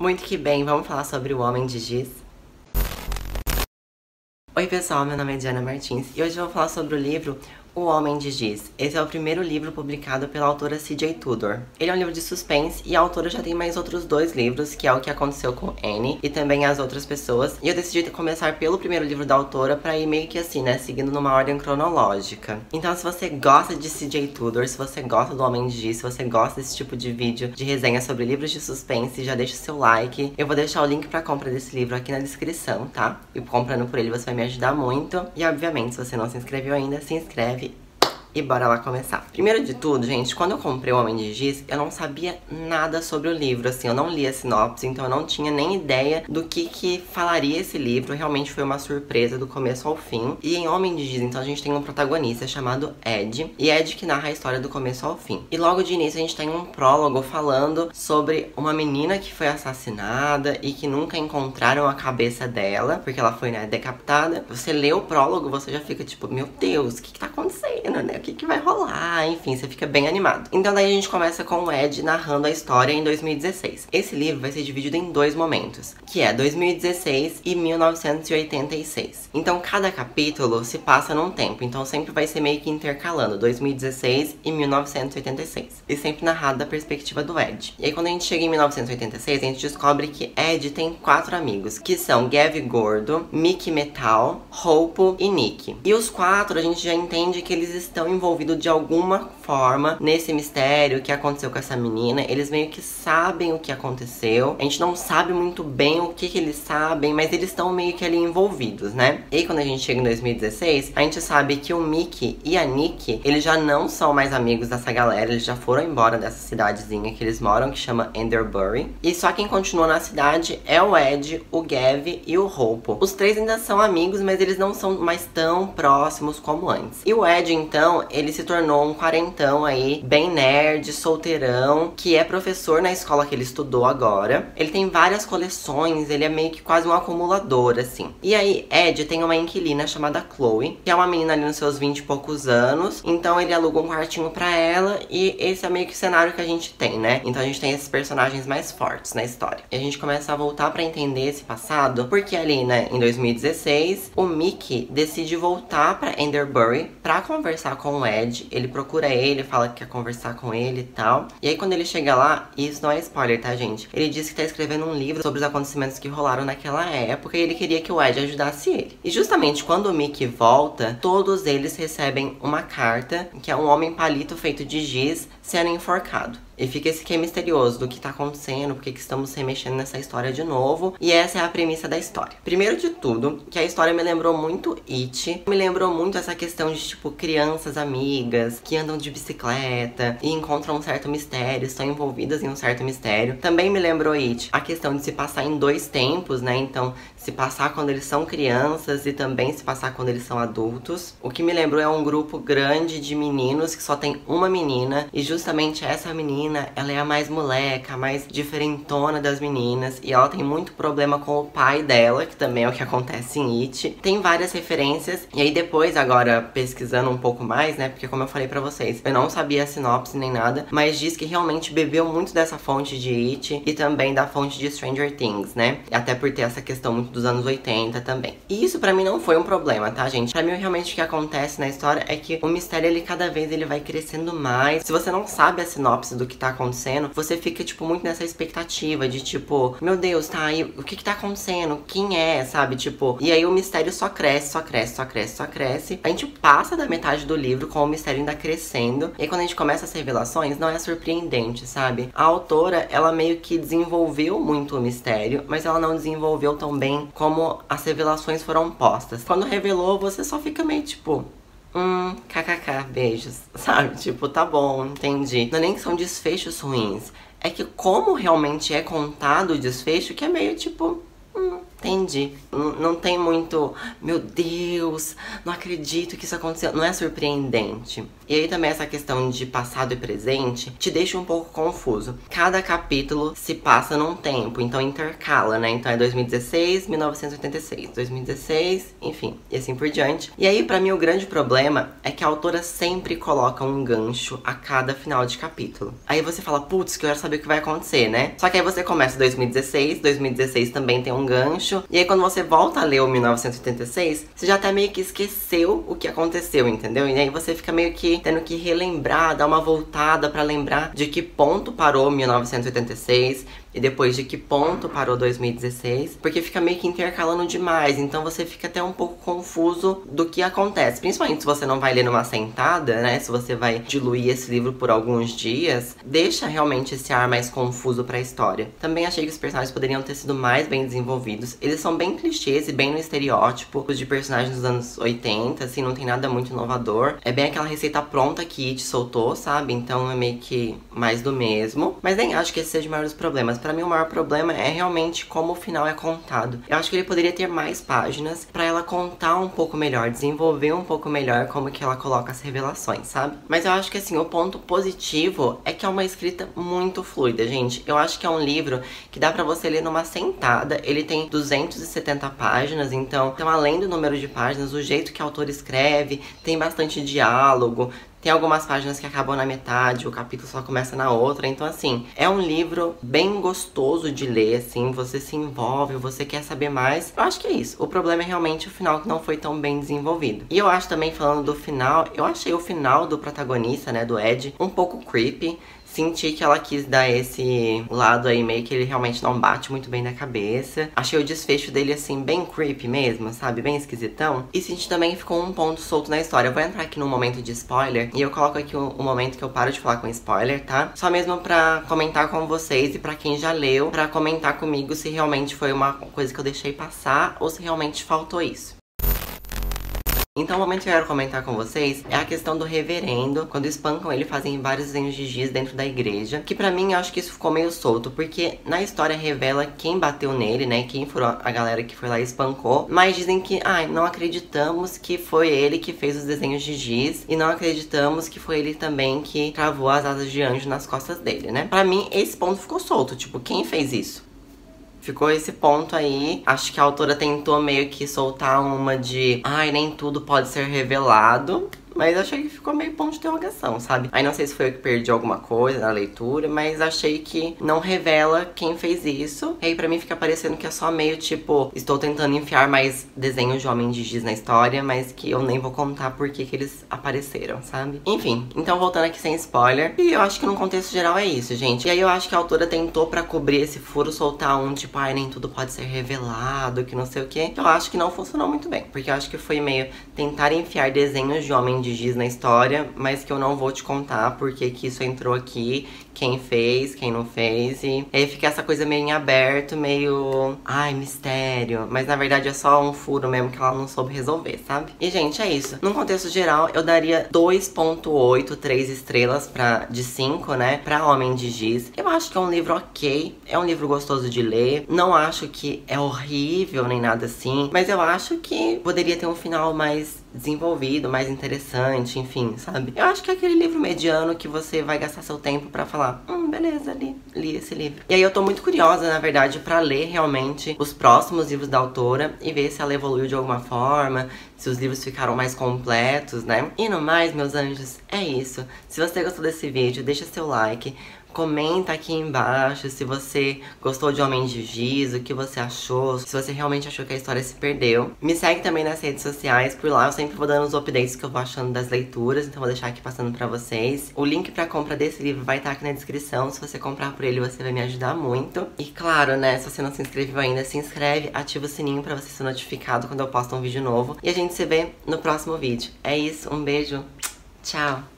Muito que bem, vamos falar sobre O Homem de Giz? Oi pessoal, meu nome é Diana Martins e hoje eu vou falar sobre o livro O Homem de Giz. Esse é o primeiro livro publicado pela autora C.J. Tudor. Ele é um livro de suspense e a autora já tem mais outros 2 livros, que é O que Aconteceu com Annie e também As Outras Pessoas. E eu decidi começar pelo primeiro livro da autora pra ir meio que assim, né, seguindo numa ordem cronológica. Então se você gosta de C.J. Tudor, se você gosta do Homem de Giz, se você gosta desse tipo de vídeo de resenha sobre livros de suspense, já deixa o seu like. Eu vou deixar o link pra compra desse livro aqui na descrição, tá? E comprando por ele você vai me ajudar muito. E obviamente, se você não se inscreveu ainda, se inscreve. E bora lá começar. Primeiro de tudo, gente, quando eu comprei O Homem de Giz, eu não sabia nada sobre o livro, assim, eu não li a sinopse, então eu não tinha nem ideia do que falaria esse livro. Realmente foi uma surpresa do começo ao fim. E em Homem de Giz, então, a gente tem um protagonista chamado Ed, e Ed que narra a história do começo ao fim. E logo de início a gente tem um prólogo falando sobre uma menina que foi assassinada e que nunca encontraram a cabeça dela, porque ela foi, né, decapitada. Você lê o prólogo, você já fica tipo, meu Deus, o que tá acontecendo, né? O que vai rolar, enfim, você fica bem animado. Então daí a gente começa com o Ed narrando a história em 2016. Esse livro vai ser dividido em 2 momentos, que é 2016 e 1986. Então cada capítulo se passa num tempo, então sempre vai ser meio que intercalando 2016 e 1986. E sempre narrado da perspectiva do Ed. E aí quando a gente chega em 1986, a gente descobre que Ed tem 4 amigos, que são Gav Gordo, Mickey Metal, Hope e Nick. E os 4 a gente já entende que eles estão envolvidos de alguma forma nesse mistério que aconteceu com essa menina. Eles meio que sabem o que aconteceu. A gente não sabe muito bem o que eles sabem, mas eles estão meio que ali envolvidos, né? E aí, quando a gente chega em 2016, a gente sabe que o Mickey e a Nick, eles já não são mais amigos dessa galera. Eles já foram embora dessa cidadezinha que eles moram, que chama Enderbury. E só quem continua na cidade é o Ed, o Gav e o Hope. Os 3 ainda são amigos, mas eles não são mais tão próximos como antes. E o Ed, então, ele se tornou um quarentão aí, bem nerd, solteirão, que é professor na escola que ele estudou agora. Ele tem várias coleções, ele é meio que quase um acumulador, assim. E aí, Ed tem uma inquilina chamada Chloe, que é uma menina ali nos seus 20 e poucos anos. Então ele aluga um quartinho pra ela e esse é meio que o cenário que a gente tem, né? Então a gente tem esses personagens mais fortes na história. E a gente começa a voltar pra entender esse passado, porque ali, né, em 2016, o Mickey decide voltar pra Enderbury pra conversar com o Ed. Ele procura ele, fala que quer conversar com ele e tal. E aí quando ele chega lá, e isso não é spoiler, tá, gente? Ele diz que tá escrevendo um livro sobre os acontecimentos que rolaram naquela época e ele queria que o Ed ajudasse ele. E justamente quando o Mickey volta, todos eles recebem uma carta, que é um homem palito feito de giz sendo enforcado. E fica esse que é misterioso do que tá acontecendo, porque que estamos se mexendo nessa história de novo. E essa é a premissa da história. Primeiro de tudo, que a história me lembrou muito It. Me lembrou muito essa questão de, tipo, crianças amigas que andam de bicicleta e encontram um certo mistério, estão envolvidas em um certo mistério. Também me lembrou It. A questão de se passar em 2 tempos, né? Então, se passar quando eles são crianças e também se passar quando eles são adultos. O que me lembrou é um grupo grande de meninos que só tem uma menina. E justamente essa menina, ela é a mais moleca, a mais diferentona das meninas. E ela tem muito problema com o pai dela, que também é o que acontece em It. Tem várias referências. E aí depois, agora pesquisando um pouco mais, né? Porque como eu falei pra vocês, eu não sabia a sinopse nem nada. Mas diz que realmente bebeu muito dessa fonte de It e também da fonte de Stranger Things, né? Até por ter essa questão muito dos anos 80 também. E isso pra mim não foi um problema, tá, gente? Pra mim realmente o que acontece na história é que o mistério, ele cada vez ele vai crescendo mais. Se você não sabe a sinopse do que tá acontecendo, você fica, tipo, muito nessa expectativa de, tipo, meu Deus, tá aí, o que tá acontecendo? Quem é, sabe? Tipo, e aí o mistério só cresce, só cresce, só cresce, só cresce. A gente passa da metade do livro com o mistério ainda crescendo. E aí quando a gente começa as revelações, não é surpreendente, sabe? A autora, ela meio que desenvolveu muito o mistério, mas ela não desenvolveu tão bem como as revelações foram postas. Quando revelou, você só fica meio, tipo, kkk, beijos, sabe? Tipo, tá bom, entendi. Não é nem que são desfechos ruins, é que como realmente é contado o desfecho, que é meio tipo, Entendi. Não tem muito, meu Deus, não acredito que isso aconteceu. Não é surpreendente. E aí também essa questão de passado e presente te deixa um pouco confuso. Cada capítulo se passa num tempo, então intercala, né? Então é 2016, 1986, 2016, enfim, e assim por diante. E aí pra mim o grande problema é que a autora sempre coloca um gancho a cada final de capítulo. Aí você fala, putz, que eu quero saber o que vai acontecer, né? Só que aí você começa 2016 também tem um gancho. E aí quando você volta a ler o 1986, você já até meio que esqueceu o que aconteceu, entendeu? E aí você fica meio que tendo que relembrar, dar uma voltada pra lembrar de que ponto parou 1986 e depois de que ponto parou 2016, porque fica meio que intercalando demais, então você fica até um pouco confuso do que acontece, principalmente se você não vai ler numa sentada, né, se você vai diluir esse livro por alguns dias, deixa realmente esse ar mais confuso pra história. Também achei que os personagens poderiam ter sido mais bem desenvolvidos, eles são bem clichês e bem no estereótipo os de personagens dos anos 80, assim, não tem nada muito inovador, é bem aquela receita pronta que It soltou, sabe, então é meio que mais do mesmo, mas nem acho que esse seja o maior dos problemas. Pra mim o maior problema é realmente como o final é contado. Eu acho que ele poderia ter mais páginas pra ela contar um pouco melhor, desenvolver um pouco melhor como que ela coloca as revelações, sabe? Mas eu acho que assim, o ponto positivo é que é uma escrita muito fluida, gente. Eu acho que é um livro que dá pra você ler numa sentada. Ele tem 270 páginas, então além do número de páginas, o jeito que o autor escreve, tem bastante diálogo. Tem algumas páginas que acabam na metade, o capítulo só começa na outra. Então, assim, é um livro bem gostoso de ler, assim. Você se envolve, você quer saber mais. Eu acho que é isso. O problema é realmente o final que não foi tão bem desenvolvido. E eu acho também, falando do final, eu achei o final do protagonista, né, do Ed, um pouco creepy. Senti que ela quis dar esse lado aí, meio que ele realmente não bate muito bem na cabeça. Achei o desfecho dele, assim, bem creepy mesmo, sabe? Bem esquisitão. E senti também que ficou um ponto solto na história. Eu vou entrar aqui no momento de spoiler. E eu coloco aqui o momento que eu paro de falar com spoiler, tá? Só mesmo pra comentar com vocês e pra quem já leu, pra comentar comigo se realmente foi uma coisa que eu deixei passar ou se realmente faltou isso. Então o momento que eu quero comentar com vocês é a questão do reverendo. Quando espancam ele, fazem vários desenhos de giz dentro da igreja. Que pra mim, eu acho que isso ficou meio solto. Porque na história revela quem bateu nele, né? Quem foi a galera que foi lá e espancou. Mas dizem que, não acreditamos que foi ele que fez os desenhos de giz. E não acreditamos que foi ele também que travou as asas de anjo nas costas dele, né? Pra mim, esse ponto ficou solto. Tipo, quem fez isso? Ficou esse ponto aí. Acho que a autora tentou meio que soltar uma de nem tudo pode ser revelado. Mas achei que ficou meio ponto de interrogação, sabe? Aí não sei se foi eu que perdi alguma coisa na leitura, mas achei que não revela quem fez isso. E aí pra mim fica parecendo que é só meio tipo, estou tentando enfiar mais desenhos de homem de giz na história, mas que eu nem vou contar por que eles apareceram, sabe? Enfim, então voltando aqui sem spoiler. E eu acho que no contexto geral é isso, gente. E aí eu acho que a autora tentou pra cobrir esse furo soltar um tipo, nem tudo pode ser revelado, que não sei o que. Eu acho que não funcionou muito bem, porque eu acho que foi meio tentar enfiar desenhos de homem de giz na história, mas que eu não vou te contar porque que isso entrou aqui, quem fez, quem não fez, e aí fica essa coisa meio em aberto, meio, mistério, mas na verdade é só um furo mesmo que ela não soube resolver, sabe? E gente, é isso. Num contexto geral, eu daria 2.8, 3 estrelas de 5, né, pra Homem de Giz. Eu acho que é um livro ok, é um livro gostoso de ler, não acho que é horrível nem nada assim, mas eu acho que poderia ter um final mais desenvolvido, mais interessante, enfim, sabe? Eu acho que é aquele livro mediano que você vai gastar seu tempo pra falar, beleza, li esse livro. E aí eu tô muito curiosa, na verdade, pra ler realmente os próximos livros da autora e ver se ela evoluiu de alguma forma, se os livros ficaram mais completos, né? E no mais, meus anjos, é isso. Se você gostou desse vídeo, deixa seu like. Comenta aqui embaixo se você gostou de Homem de Giz, o que você achou, se você realmente achou que a história se perdeu. Me segue também nas redes sociais, por lá eu sempre vou dando os updates que eu vou achando das leituras, então vou deixar aqui passando pra vocês. O link pra compra desse livro vai estar aqui na descrição, se você comprar por ele você vai me ajudar muito. E claro, né, se você não se inscreveu ainda, se inscreve, ativa o sininho pra você ser notificado quando eu posto um vídeo novo. E a gente se vê no próximo vídeo. É isso, um beijo, tchau!